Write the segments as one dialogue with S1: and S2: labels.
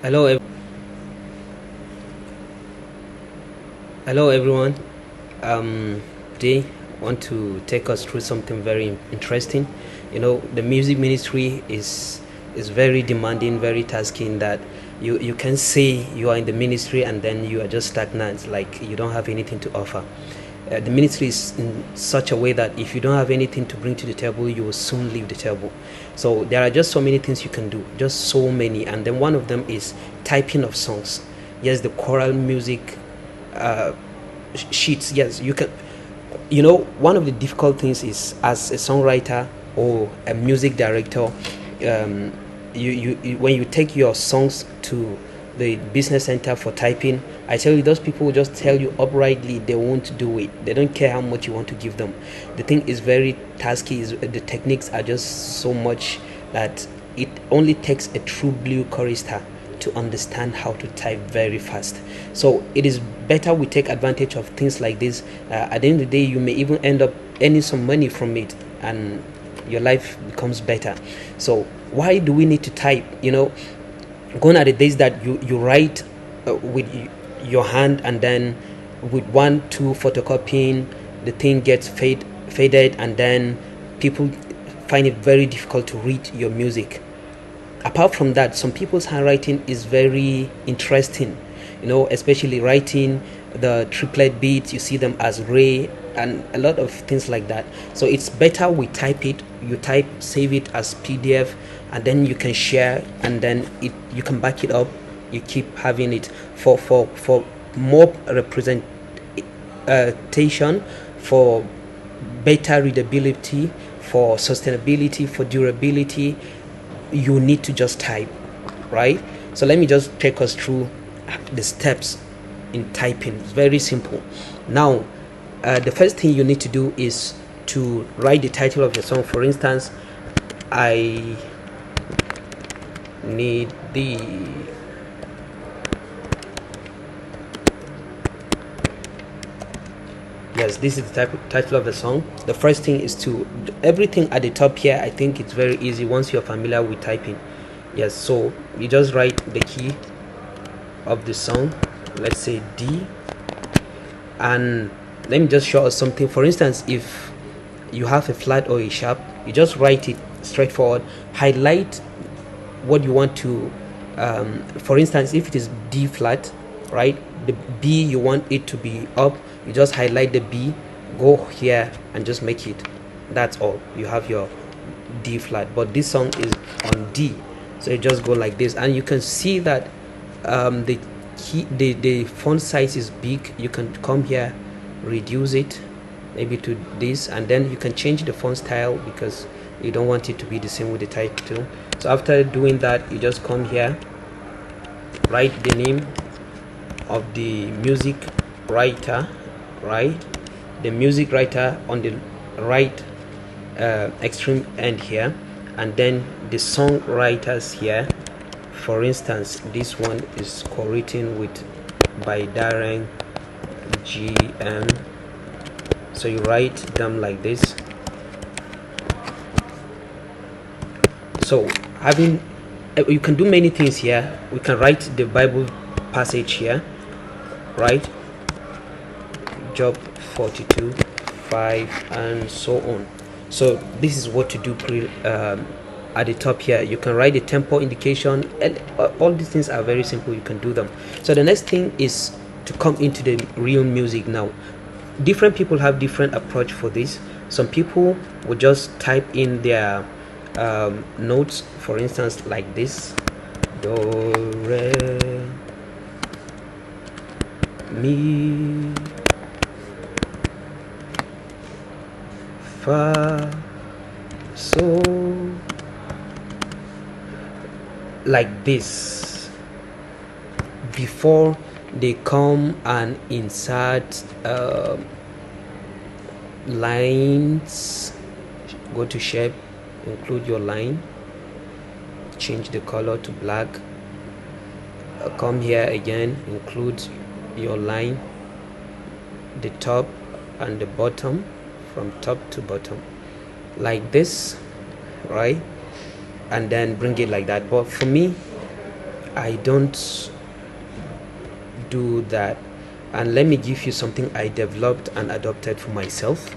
S1: Hello, hello everyone. Today I want to take us through something very interesting. The music ministry is very demanding, very tasking. That you can say you are in the ministry and then you are just stagnant, like you don't have anything to offer. The ministry is in such a way that if you don't have anything to bring to the table, you will soon leave the table. So there are just so many things you can do, just so many, and then one of them is typing of songs. Yes, the choral music uh, sheets. Yes, you can. One of the difficult things is, as a songwriter or a music director, um, when you take your songs to the business center for typing, I tell you, those people will just tell you uprightly they won't do it. They don't care how much you want to give them. The thing is very tasky. The techniques are just so much that it only takes a true blue chorister to understand how to type very fast. So it is better we take advantage of things like this. At the end of the day, you may even end up earning some money from it, and your life becomes better. So why do we need to type? Gone are the days that you write with your hand, and then with 1 2 photocopying, the thing gets faded, and then people find it very difficult to read your music. Apart from that, some people's handwriting is very interesting, especially writing the triplet beats. You see them as ray and a lot of things like that. So it's better we type it. You type, save it as PDF, and then you can share, and then you can back it up. You keep having it for more representation, for better readability, for sustainability, for durability. You need to just type, right? So let me just take us through the steps in typing. It's very simple. Now, the first thing you need to do is to write the title of your song. For instance, I need the yes, this is the title of the song. The first thing is to everything at the top here. I think it's very easy once you're familiar with typing. Yes, so you just write the key of the song, let's say D, and let me just show us something. For instance, if you have a flat or a sharp, you just write it straightforward, highlight what you want to for instance, if it is D flat, right, the B you want it to be up, you just highlight the B, go here and just make it. That's all. You have your D flat, but this song is on D, so you just go like this, and you can see that the font size is big. You can come here, reduce it maybe to this, and then you can change the font style because you don't want it to be the same with the type tool. So after doing that, you just come here, write the name of the music writer, right? The music writer on the right extreme end here, and then the songwriters here. For instance, this one is co-written with by Darren GM. So you write them like this. So having you can do many things here. We can write the Bible passage here, right? Job 42:5 and so on. So this is what to do at the top here. You can write the tempo indication, and all these things are very simple. You can do them. So the next thing is to come into the real music. Now, different people have different approach for this. Some people will just type in their notes, for instance, like this: do, re, mi, fa, so, like this, before they come and insert lines. Go to shape, include your line, change the color to black, come here again, include your line, the top and the bottom, from top to bottom, like this, right? And then bring it like that. But for me, I don't do that. And let me give you something I developed and adopted for myself.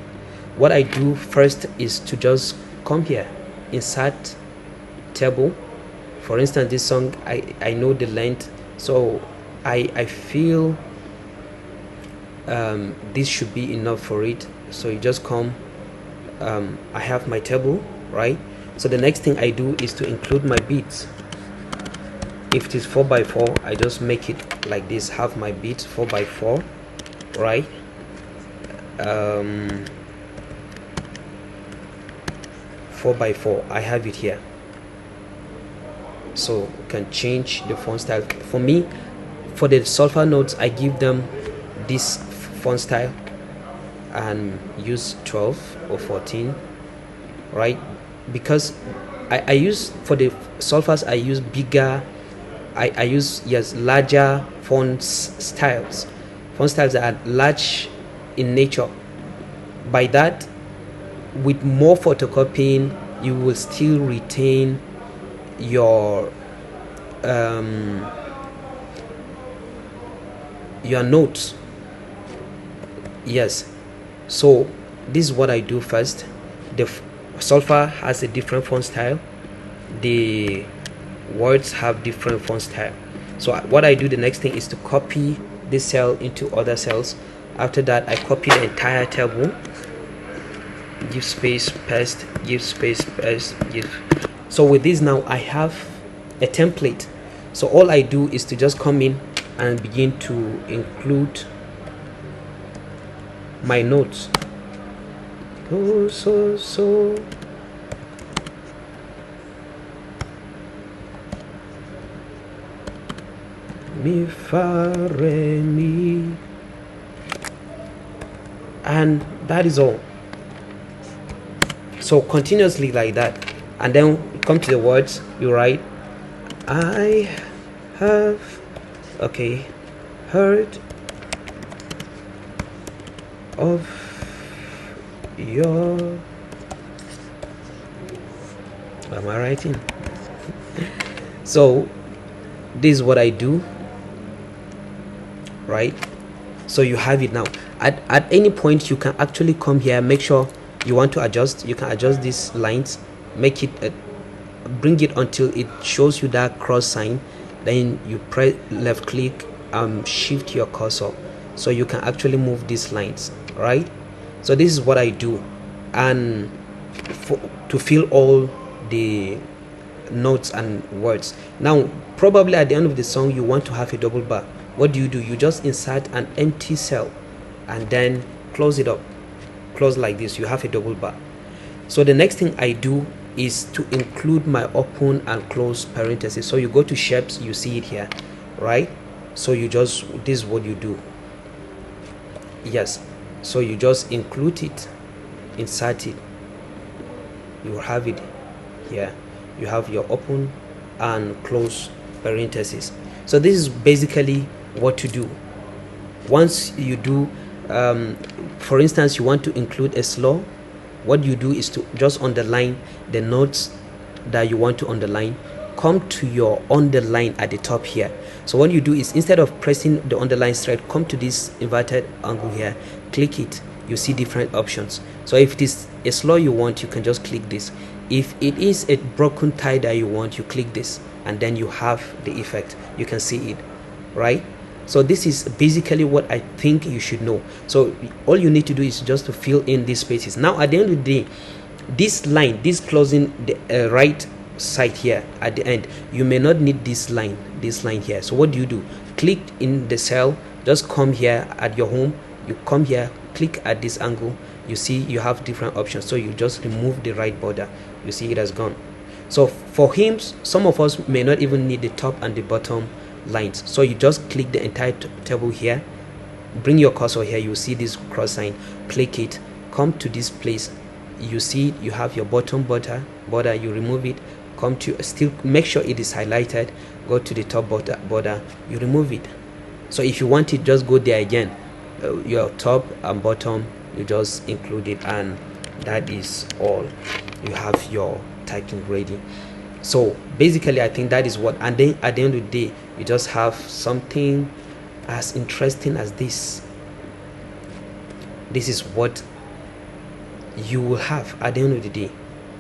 S1: What I do first is to just come here, insert table. For instance, this song, I know the length, so I feel this should be enough for it. So you just come, I have my table, right? So the next thing I do is to include my beats. If it is 4x4, I just make it like this, have my beats 4x4, right? 4x4, I have it here. So you can change the font style. For me, for the Solfa notes, I give them this font style and use 12 or 14, right? Because I use, for the Solfas, I use bigger, I use, yes, larger font styles that are large in nature. By that, with more photocopying, you will still retain your notes. Yes, so this is what I do first. The Solfa has a different font style, the words have different font style. So what I do, the next thing is to copy this cell into other cells. After that, I copy the entire table, give space, paste, give space, paste, give. So with this now, I have a template. So all I do is to just come in and begin to include my notes. Oh, so mi fa re mi, and that is all. So continuously like that, and then come to the words, you write I have, okay, heard of your, what am I writing? So this is what I do, right? So you have it now. At any point, you can actually come here, make sure you want to adjust. You can adjust these lines, make it bring it until it shows you that cross sign. Then you press left click, shift your cursor, so you can actually move these lines, right? So this is what I do. And to fill all the notes and words. Now probably at the end of the song you want to have a double bar. What do? You just insert an empty cell and then close it up, close like this, you have a double bar. So the next thing I do is to include my open and close parentheses. So you go to shapes, you see it here, right? So you just, this is what you do. Yes, so you just include it, insert it, you have it here. You have your open and close parentheses. So this is basically what to do. Once you do, for instance, you want to include a slow, what you do is to just underline the notes that you want to underline. Come to your underline at the top here. So what you do is, instead of pressing the underline straight, come to this inverted angle here, click it, you see different options. So if it is a slow you want, you can just click this. If it is a broken tie that you want, you click this, and then you have the effect. You can see it, right? So this is basically what I think you should know. So all you need to do is just to fill in these spaces. Now at the end of the day, this line, this closing the right side here at the end, you may not need this line here. So what do? Click in the cell, just come here at your home, you come here, click at this angle, you see you have different options. So you just remove the right border, you see it has gone. So for hymns, some of us may not even need the top and the bottom lines. So you just click the entire table here, bring your cursor here, you see this cross sign, click it, come to this place, you see you have your bottom border, you remove it, come to, still make sure it is highlighted, go to the top border, you remove it. So if you want it, just go there again, your top and bottom, you just include it, and that is all. You have your typing ready. So basically, I think that is what, and then at the end of the day, you just have something as interesting as this. This is what you will have at the end of the day,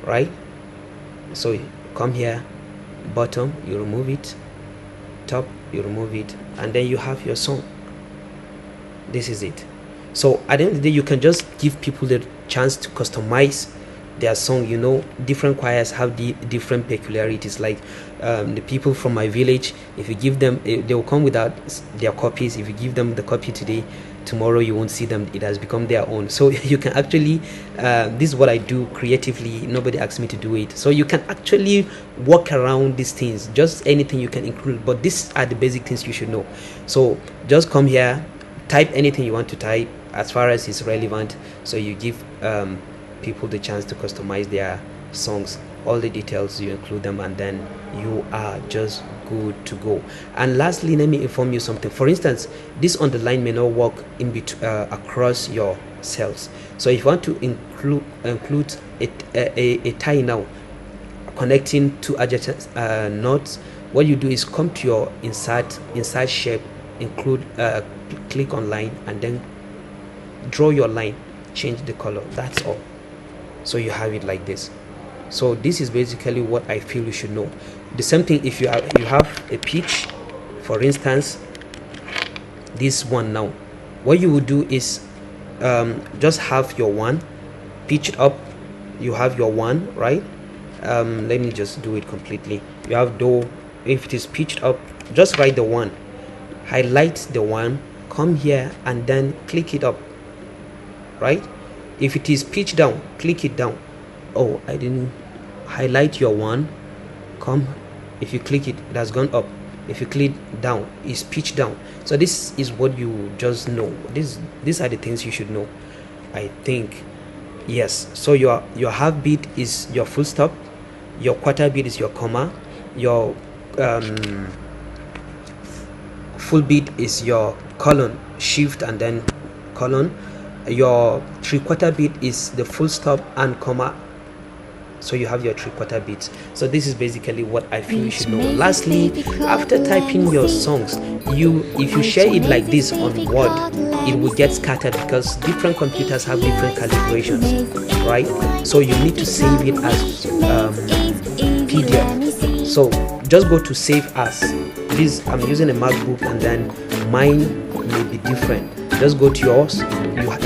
S1: right? So you come here, bottom, you remove it, top, you remove it, and then you have your song. This is it. So at the end of the day, you can just give people the chance to customize their song. You know, different choirs have the different peculiarities. Like the people from my village, if you give them, they will come without their copies. If you give them the copy today, tomorrow you won't see them. It has become their own. So you can actually, this is what I do creatively. Nobody asks me to do it. So you can actually work around these things. Just anything you can include. But these are the basic things you should know. So just come here, type anything you want to type as far as it's relevant. So you give people the chance to customize their songs. All the details, you include them, and then you are just good to go. And lastly, let me inform you something. For instance, this underline may not work in across your cells. So if you want to include a tie now connecting two adjacent nodes, what you do is come to your insert shape, include click on line, and then draw your line, change the color. That's all. So you have it like this. So this is basically what I feel you should know. The same thing if you have a pitch, for instance, this one now. What you would do is just have your one pitched up. You have your one, right? Let me just do it completely. You have do. If it is pitched up, just write the one, highlight the one, come here and then click it up, right? If it is pitched down, click it down. Oh, I didn't highlight your one, come, if you click it, it has gone up. If you click down, it's pitched down. So this is what you just know. These are the things you should know, I think. Yes. So your half beat is your full stop, your quarter beat is your comma, your full beat is your colon, shift and then colon, your three-quarter beat is the full stop and comma. So you have your three-quarter beats. So this is basically what I feel you should know. Lastly, after typing your songs, if you share it like this on Word, it will get scattered because different computers have different calibrations, right? So you need to save it as PDF. So just go to save as. This I'm using a MacBook, and then mine may be different. Just go to yours.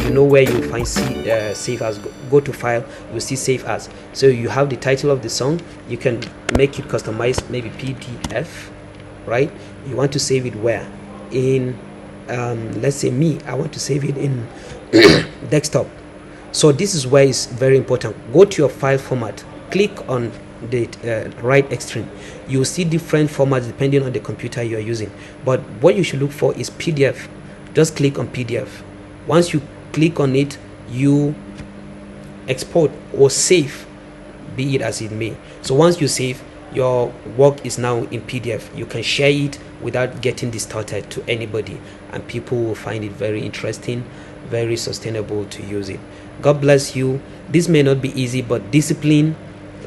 S1: You know where you find save as. Go to file, you see save as. So you have the title of the song. You can make it customized, maybe PDF, right? You want to save it where? In let's say me, I want to save it in desktop. So this is where it's very important. Go to your file format, click on the right extreme. You'll see different formats depending on the computer you're using, but what you should look for is PDF. Just click on PDF. Once you click on it, you export or save, be it as it may. So once you save, your work is now in PDF. You can share it without getting distorted to anybody, and people will find it very interesting, very sustainable to use it. God bless you. This may not be easy, but discipline,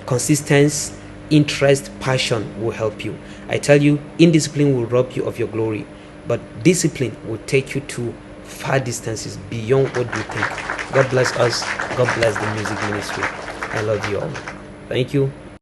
S1: consistency, interest, passion will help you. I tell you, indiscipline will rob you of your glory, but discipline will take you to far distances beyond what you think. God bless us. God bless the music ministry. I love you all. Thank you.